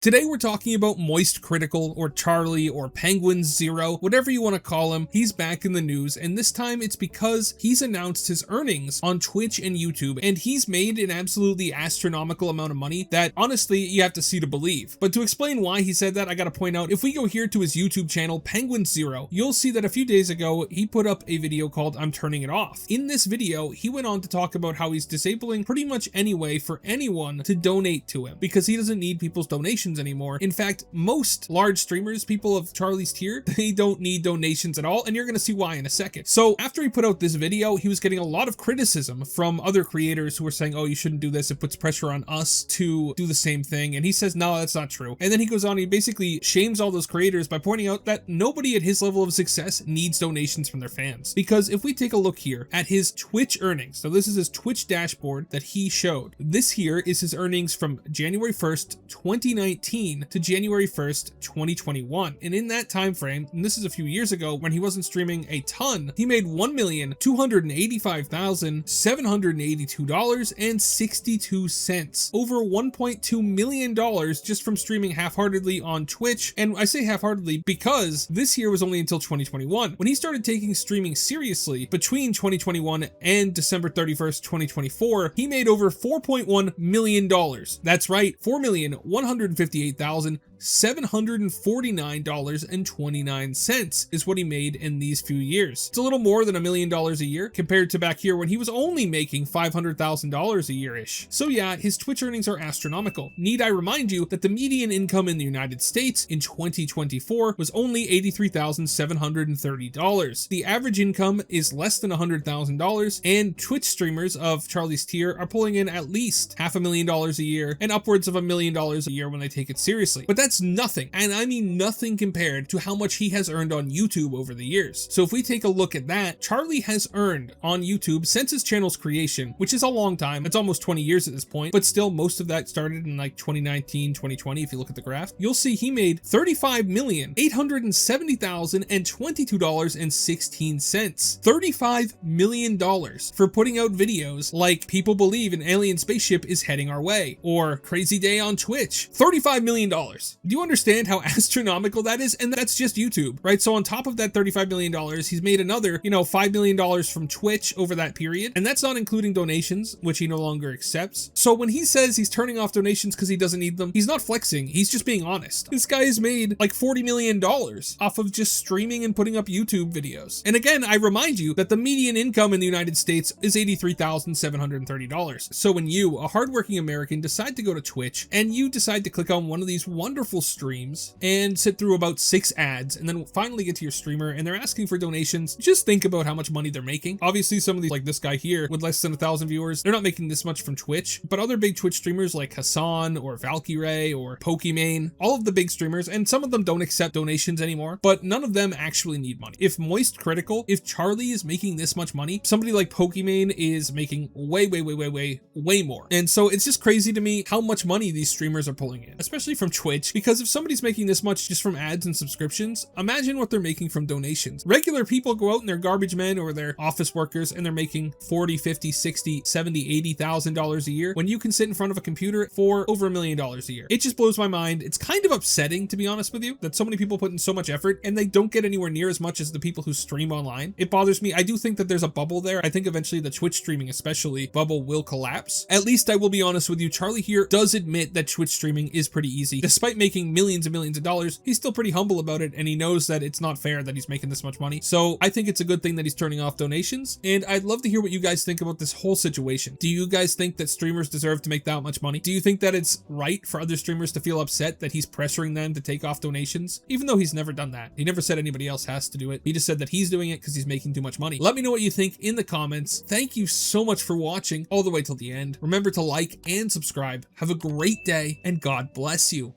Today we're talking about MoistCr1TiKaL or Charlie or Penguinz0, whatever you want to call him. He's back in the news, and this time it's because he's announced his earnings on Twitch and YouTube, and he's made an absolutely astronomical amount of money that honestly you have to see to believe. But to explain why he said that, I gotta point out, if we go here to his YouTube channel, Penguinz0, you'll see that a few days ago he put up a video called I'm Turning It Off. In this video, he went on to talk about how he's disabling pretty much any way for anyone to donate to him because he doesn't need people's donations anymore. In fact, most large streamers, people of Charlie's tier, they don't need donations at all, and you're gonna see why in a second. So after he put out this video, he was getting a lot of criticism from other creators who were saying, oh, you shouldn't do this, it puts pressure on us to do the same thing, and he says, no, that's not true. And then he goes on, he basically shames all those creators by pointing out that nobody at his level of success needs donations from their fans. Because if we take a look here at his Twitch earnings, so this is his Twitch dashboard that he showed. This here is his earnings from January 1st, 2019 to January 1st, 2021. And in that time frame, and this is a few years ago when he wasn't streaming a ton, he made $1,285,782.62. Over $1.2 million just from streaming half-heartedly on Twitch. And I say half-heartedly because this year was only until 2021. When he started taking streaming seriously between 2021 and December 31st, 2024, he made over $4.1 million. That's right, $4,158,749.29 is what he made in these few years. It's a little more than $1 million a year compared to back here when he was only making $500,000 a year-ish. So yeah, his Twitch earnings are astronomical. Need I remind you that the median income in the United States in 2024 was only $83,730. The average income is less than $100,000, and Twitch streamers of Charlie's tier are pulling in at least $500,000 a year and upwards of $1 million a year when they take it seriously. But that's nothing, and I mean nothing compared to how much he has earned on YouTube over the years. So if we take a look at that, Charlie has earned on YouTube since his channel's creation, which is a long time, it's almost 20 years at this point, but still most of that started in like 2019, 2020. If you look at the graph, you'll see he made $35,870,022.16. $35 million for putting out videos like People Believe an Alien Spaceship is Heading Our Way, or Crazy Day on Twitch. $35 million. Do you understand how astronomical that is? And that's just YouTube, right? So on top of that $35 million, he's made another, $5 million from Twitch over that period. And that's not including donations, which he no longer accepts. So when he says he's turning off donations because he doesn't need them, he's not flexing. He's just being honest. This guy has made like $40 million off of just streaming and putting up YouTube videos. And again, I remind you that the median income in the United States is $83,730. So when you, a hardworking American, decide to go to Twitch and you decide to click on one of these wonderful streams and sit through about 6 ads and then finally get to your streamer and they're asking for donations, just think about how much money they're making. Obviously, some of these, like this guy here with less than 1,000 viewers, they're not making this much from Twitch, but other big Twitch streamers like Hassan or Valkyrae or Pokimane, all of the big streamers, and some of them don't accept donations anymore, but none of them actually need money. If MoistCr1TiKaL, if Charlie is making this much money, somebody like Pokimane is making way more. And so it's just crazy to me how much money these streamers are pulling in, especially from Twitch, because if somebody's making this much just from ads and subscriptions, imagine what they're making from donations. Regular people go out and they're garbage men or they're office workers and they're making $40, $50, $60, $70, $80,000 a year when you can sit in front of a computer for over $1 million a year. It just blows my mind. It's kind of upsetting, to be honest with you, that so many people put in so much effort and they don't get anywhere near as much as the people who stream online. It bothers me. I do think that there's a bubble there. I think eventually the Twitch streaming especially bubble will collapse. At least I will be honest with you, Charlie here does admit that Twitch streaming is pretty easy. Despite making millions and millions of dollars, he's still pretty humble about it, and he knows that it's not fair that he's making this much money. So I think it's a good thing that he's turning off donations, and I'd love to hear what you guys think about this whole situation. Do you guys think that streamers deserve to make that much money? Do you think that it's right for other streamers to feel upset that he's pressuring them to take off donations? Even though he's never done that. He never said anybody else has to do it. He just said that he's doing it because he's making too much money. Let me know what you think in the comments. Thank you so much for watching all the way till the end. Remember to like and subscribe. Have a great day, and God bless you.